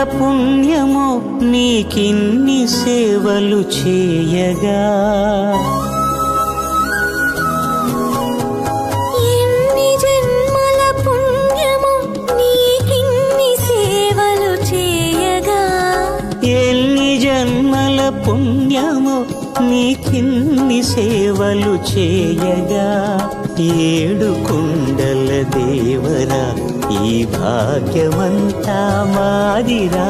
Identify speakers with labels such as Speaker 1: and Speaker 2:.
Speaker 1: పుణ్యమో నీకిన్ని సేవలు చేయగా.
Speaker 2: ఎన్ని జన్మల పుణ్యమో నీకిన్ని సేవలు చేయగా.
Speaker 1: ఎన్ని జన్మల పుణ్యమో నీకిన్ని సేవలు చేయగా. ఏడు కుండల దేవరా ఈ భాగ్యమంతా మాదిరా.